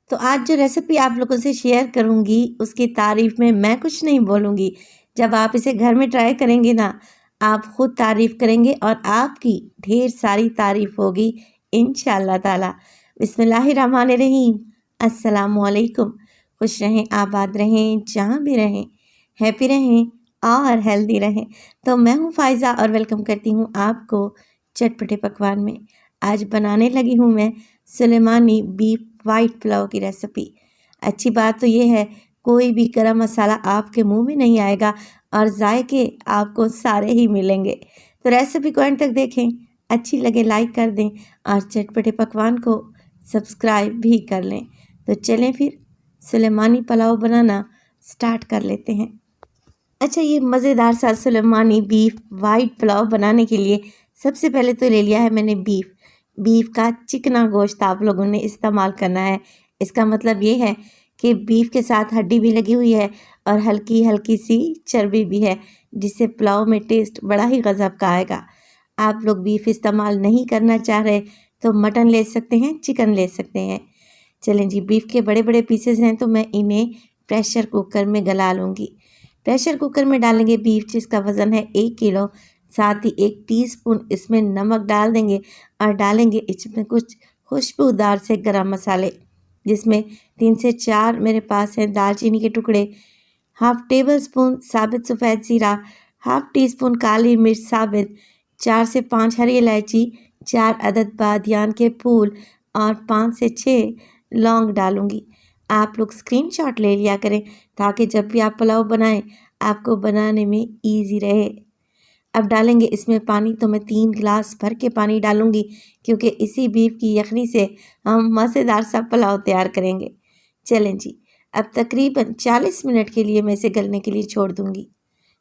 तो आज जो रेसिपी आप लोगों से शेयर करूंगी उसकी तारीफ में मैं कुछ नहीं बोलूंगी। जब आप इसे घर में ट्राई करेंगे ना, आप खुद तारीफ करेंगे और आपकी ढेर सारी तारीफ होगी इंशाअल्लाह ताला। बिस्मिल्लाहिर्रहमानिर्रहीम। अस्सलामुअलैकुम। खुश रहें, आबाद रहें, जहाँ भी रहें, हैप्पी रहें और हेल्दी रहें। तो मैं हूँ फ़ाइज़ा और वेलकम करती हूँ आपको चटपटे पकवान में। आज बनाने लगी हूँ मैं सुलेमानी बीफ वाइट पुलाव की रेसिपी। अच्छी बात तो ये है, कोई भी गरम मसाला आपके मुंह में नहीं आएगा और जायके आपको सारे ही मिलेंगे। तो रेसिपी को एंड तक देखें, अच्छी लगे लाइक कर दें और चटपटे पकवान को सब्सक्राइब भी कर लें। तो चलें फिर सुलेमानी पुलाव बनाना स्टार्ट कर लेते हैं। अच्छा, ये मज़ेदार सा सुलेमानी बीफ वाइट पुलाव बनाने के लिए सबसे पहले तो ले लिया है मैंने बीफ का चिकना गोश्त आप लोगों ने इस्तेमाल करना है। इसका मतलब ये है कि बीफ के साथ हड्डी भी लगी हुई है और हल्की हल्की सी चर्बी भी है, जिससे पुलाव में टेस्ट बड़ा ही गज़ब का आएगा। आप लोग बीफ इस्तेमाल नहीं करना चाह रहे तो मटन ले सकते हैं, चिकन ले सकते हैं। चलें जी, बीफ के बड़े बड़े पीसेस हैं तो मैं इन्हें प्रेशर कुकर में गला लूँगी। प्रेशर कुकर में डालेंगे बीफ जिसका वज़न है 1 किलो। साथ ही 1 टीस्पून इसमें नमक डाल देंगे और डालेंगे इसमें कुछ खुशबूदार से गरम मसाले, जिसमें 3 से 4 मेरे पास हैं दालचीनी के टुकड़े, हाफ टेबल स्पून साबित सफ़ेद ज़ीरा, हाफ टी स्पून काली मिर्च साबित, 4 से 5 हरी इलायची, 4 अदद बादियान के फूल और 5 से 6 लौंग डालूंगी। आप लोग स्क्रीनशॉट ले लिया करें ताकि जब भी आप पुलाव बनाएं आपको बनाने में ईजी रहे। अब डालेंगे इसमें पानी, तो मैं 3 गिलास भर के पानी डालूंगी क्योंकि इसी बीफ की यखनी से हम मज़ेदार सा पुलाव तैयार करेंगे। चलें जी, अब तकरीबन 40 मिनट के लिए मैं इसे गलने के लिए छोड़ दूंगी,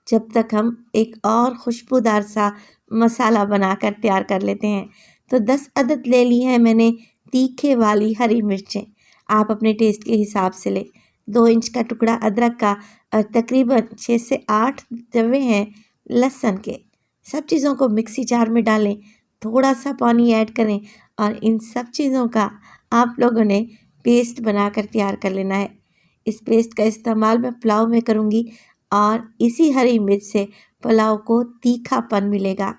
जब तक हम एक और खुशबूदार सा मसाला बनाकर तैयार कर लेते हैं। तो 10 अदद ले ली हैं मैंने तीखे वाली हरी मिर्चें, आप अपने टेस्ट के हिसाब से लें। 2 इंच का टुकड़ा अदरक का और तकरीबन 6 से 8 जवे हैं लहसुन के। सब चीज़ों को मिक्सी जार में डालें, थोड़ा सा पानी ऐड करें और इन सब चीज़ों का आप लोगों ने पेस्ट बनाकर तैयार कर लेना है। इस पेस्ट का इस्तेमाल मैं पुलाव में करूँगी और इसी हरी मिर्च से पुलाव को तीखापन मिलेगा।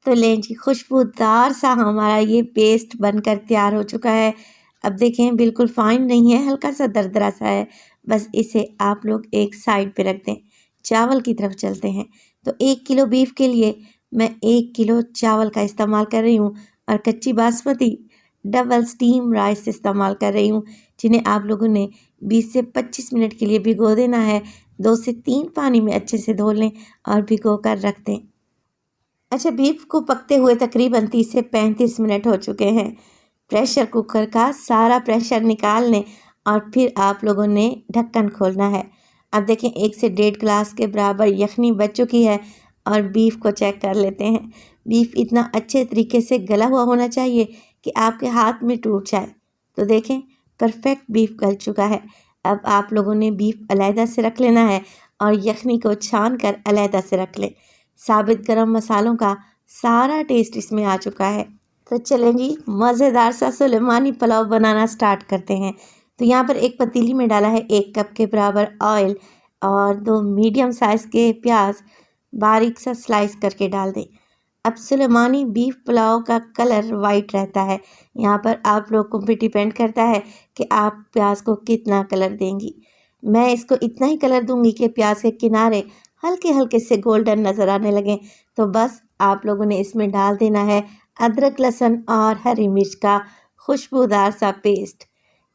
तो लें जी, खुशबूदार सा हमारा ये पेस्ट बनकर तैयार हो चुका है। अब देखें, बिल्कुल फाइन नहीं है, हल्का सा दरदरा सा है। बस इसे आप लोग एक साइड पे रख दें। चावल की तरफ चलते हैं। तो 1 किलो बीफ के लिए मैं 1 किलो चावल का इस्तेमाल कर रही हूँ और कच्ची बासमती डबल स्टीम राइस इस्तेमाल कर रही हूँ, जिन्हें आप लोगों ने 20 से 25 मिनट के लिए भिगो देना है। 2 से 3 पानी में अच्छे से धो लें और भिगो कर रख दें। अच्छा, बीफ को पकते हुए तकरीबन 30 से 35 मिनट हो चुके हैं। प्रेशर कुकर का सारा प्रेशर निकाल लें और फिर आप लोगों ने ढक्कन खोलना है। अब देखें, 1 से 1.5 गिलास के बराबर यखनी बच चुकी है और बीफ को चेक कर लेते हैं। बीफ इतना अच्छे तरीके से गला हुआ होना चाहिए कि आपके हाथ में टूट जाए। तो देखें, परफेक्ट बीफ गल चुका है। अब आप लोगों ने बीफ अलहदा से रख लेना है और यखनी को छान कर अलहदा से रख लें। साबित गरम मसालों का सारा टेस्ट इसमें आ चुका है। तो चलें जी, मज़ेदार सा सुलेमानी पुलाव बनाना स्टार्ट करते हैं। तो यहाँ पर एक पतीली में डाला है 1 कप के बराबर ऑयल और 2 मीडियम साइज़ के प्याज बारीक सा स्लाइस करके डाल दें। अब सुलेमानी बीफ पुलाव का कलर वाइट रहता है। यहाँ पर आप लोग को भी डिपेंड करता है कि आप प्याज को कितना कलर देंगी। मैं इसको इतना ही कलर दूंगी कि प्याज के किनारे हल्के हल्के से गोल्डन नज़र आने लगें। तो बस आप लोगों ने इसमें डाल देना है अदरक लहसुन और हरी मिर्च का खुशबूदार सा पेस्ट।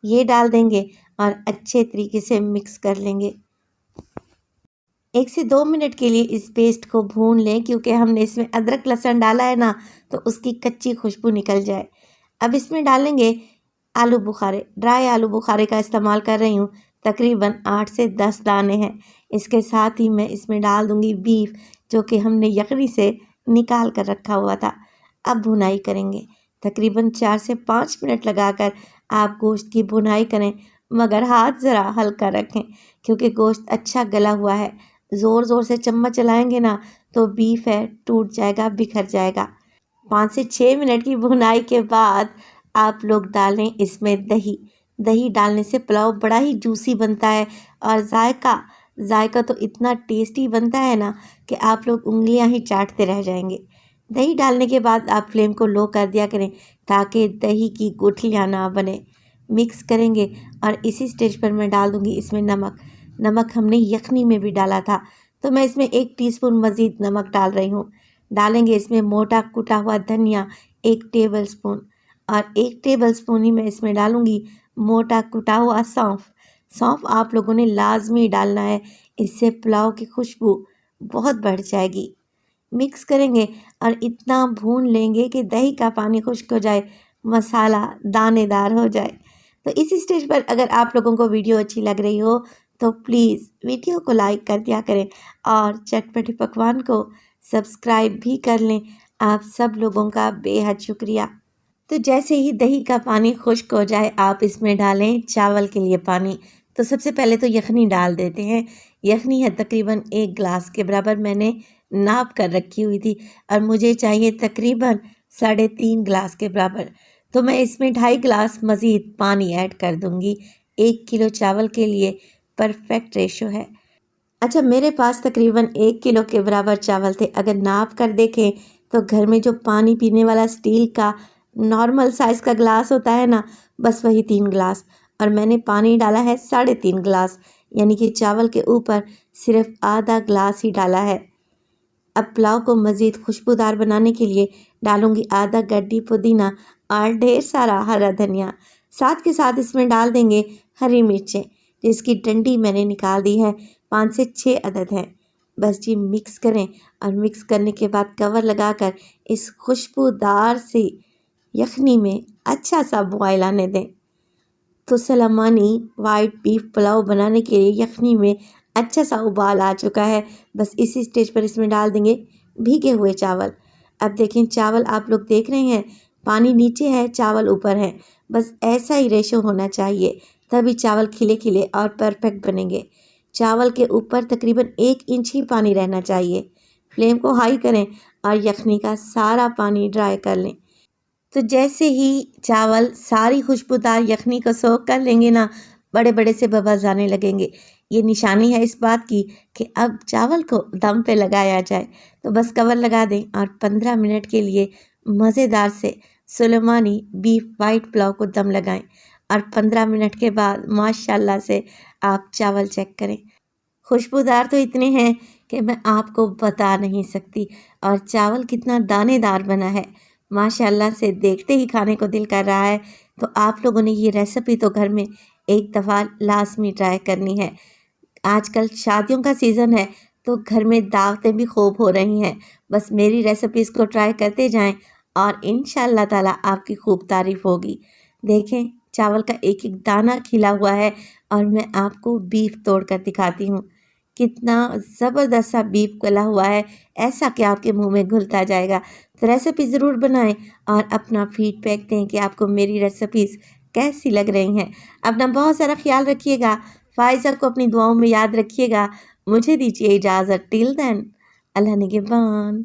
ये डाल देंगे और अच्छे तरीके से मिक्स कर लेंगे। 1 से 2 मिनट के लिए इस पेस्ट को भून लें क्योंकि हमने इसमें अदरक लहसुन डाला है ना, तो उसकी कच्ची खुशबू निकल जाए। अब इसमें डालेंगे आलू बुखारे। ड्राई आलू बुखारे का इस्तेमाल कर रही हूँ, तकरीबन 8 से 10 दाने हैं। इसके साथ ही मैं इसमें डाल दूँगी बीफ, जो कि हमने यखनी से निकाल कर रखा हुआ था। अब भुनाई करेंगे, तकरीबन 4 से 5 मिनट लगाकर आप गोश्त की भुनाई करें, मगर हाथ ज़रा हल्का रखें क्योंकि गोश्त अच्छा गला हुआ है। ज़ोर ज़ोर से चम्मच चलाएंगे ना तो बीफ है टूट जाएगा, बिखर जाएगा। 5 से 6 मिनट की भुनाई के बाद आप लोग डालें इसमें दही। दही डालने से पुलाव बड़ा ही जूसी बनता है और जायका तो इतना टेस्टी बनता है ना कि आप लोग उंगलियां ही चाटते रह जाएंगे। दही डालने के बाद आप फ्लेम को लो कर दिया करें ताकि दही की गुठलियाँ ना बने। मिक्स करेंगे और इसी स्टेज पर मैं डाल दूँगी इसमें नमक। नमक हमने यखनी में भी डाला था, तो मैं इसमें 1 टीस्पून मज़ीद नमक डाल रही हूँ। डालेंगे इसमें मोटा कुटा हुआ धनिया 1 टेबलस्पून और 1 टेबलस्पून ही मैं इसमें डालूँगी मोटा कुटा हुआ सौंफ। सौंफ आप लोगों ने लाजमी डालना है, इससे पुलाव की खुशबू बहुत बढ़ जाएगी। मिक्स करेंगे और इतना भून लेंगे कि दही का पानी खुश्क हो जाए, मसाला दानेदार हो जाए। तो इस स्टेज पर अगर आप लोगों को वीडियो अच्छी लग रही हो तो प्लीज़ वीडियो को लाइक कर दिया करें और चटपटे पकवान को सब्सक्राइब भी कर लें। आप सब लोगों का बेहद शुक्रिया। तो जैसे ही दही का पानी खुश्क हो जाए आप इसमें डालें चावल के लिए पानी। तो सबसे पहले तो यखनी डाल देते हैं। यखनी है तकरीबन 1 गिलास के बराबर, मैंने नाप कर रखी हुई थी और मुझे चाहिए तकरीबन 3.5 गिलास के बराबर। तो मैं इसमें 2.5 गिलास मज़ीद पानी ऐड कर दूंगी। 1 किलो चावल के लिए परफेक्ट रेशो है। अच्छा, मेरे पास तकरीबन 1 किलो के बराबर चावल थे। अगर नाप कर देखें तो घर में जो पानी पीने वाला स्टील का नॉर्मल साइज़ का गिलास होता है ना, बस वही 3 गिलास और मैंने पानी डाला है 3.5 गिलास, यानी कि चावल के ऊपर सिर्फ आधा गिलास ही डाला है। अब पुलाव को मज़ीद खुशबूदार बनाने के लिए डालूंगी आधा गड्डी पुदीना और ढेर सारा हरा धनिया। साथ के साथ इसमें डाल देंगे हरी मिर्चें, जिसकी डंडी मैंने निकाल दी है, 5 से 6 अदद हैं। बस जी मिक्स करें और मिक्स करने के बाद कवर लगाकर इस खुशबूदार सी यखनी में अच्छा सा बॉयल आने दें। तो सलामानी वाइट बीफ पुलाव बनाने के लिए यखनी में अच्छा सा उबाल आ चुका है। बस इसी स्टेज पर इसमें डाल देंगे भीगे हुए चावल। अब देखें चावल आप लोग देख रहे हैं, पानी नीचे है चावल ऊपर है, बस ऐसा ही रेशो होना चाहिए, तभी चावल खिले खिले और परफेक्ट बनेंगे। चावल के ऊपर तकरीबन 1 इंच ही पानी रहना चाहिए। फ्लेम को हाई करें और यखनी का सारा पानी ड्राई कर लें। तो जैसे ही चावल सारी खुशबूदार यखनी को सोख कर लेंगे ना, बड़े बड़े से बबल्स आने लगेंगे। ये निशानी है इस बात की कि अब चावल को दम पे लगाया जाए। तो बस कवर लगा दें और 15 मिनट के लिए मज़ेदार से सुलेमानी बीफ वाइट पुलाव को दम लगाएं और 15 मिनट के बाद माशाल्लाह से आप चावल चेक करें। खुशबूदार तो इतने हैं कि मैं आपको बता नहीं सकती, और चावल कितना दानेदार बना है माशाल्लाह से, देखते ही खाने को दिल कर रहा है। तो आप लोगों ने ये रेसिपी तो घर में एक दफ़ा लाजमी ट्राई करनी है। आजकल शादियों का सीज़न है तो घर में दावतें भी खूब हो रही हैं। बस मेरी रेसिपीज़ को ट्राई करते जाएं और इंशाअल्लाह ताला आपकी खूब तारीफ़ होगी। देखें चावल का एक एक दाना खिला हुआ है और मैं आपको बीफ तोड़ कर दिखाती हूँ। कितना ज़बरदस्त सा बीफ गला हुआ है, ऐसा कि आपके मुंह में घुलता जाएगा। तो रेसिपी ज़रूर बनाएं और अपना फीडबैक दें कि आपको मेरी रेसिपीज़ कैसी लग रही हैं। अपना बहुत सारा ख्याल रखिएगा। फ़ाइज़ा को अपनी दुआओं में याद रखिएगा। मुझे दीजिए इजाज़त। टिल देन, अल्लाह निगहबान।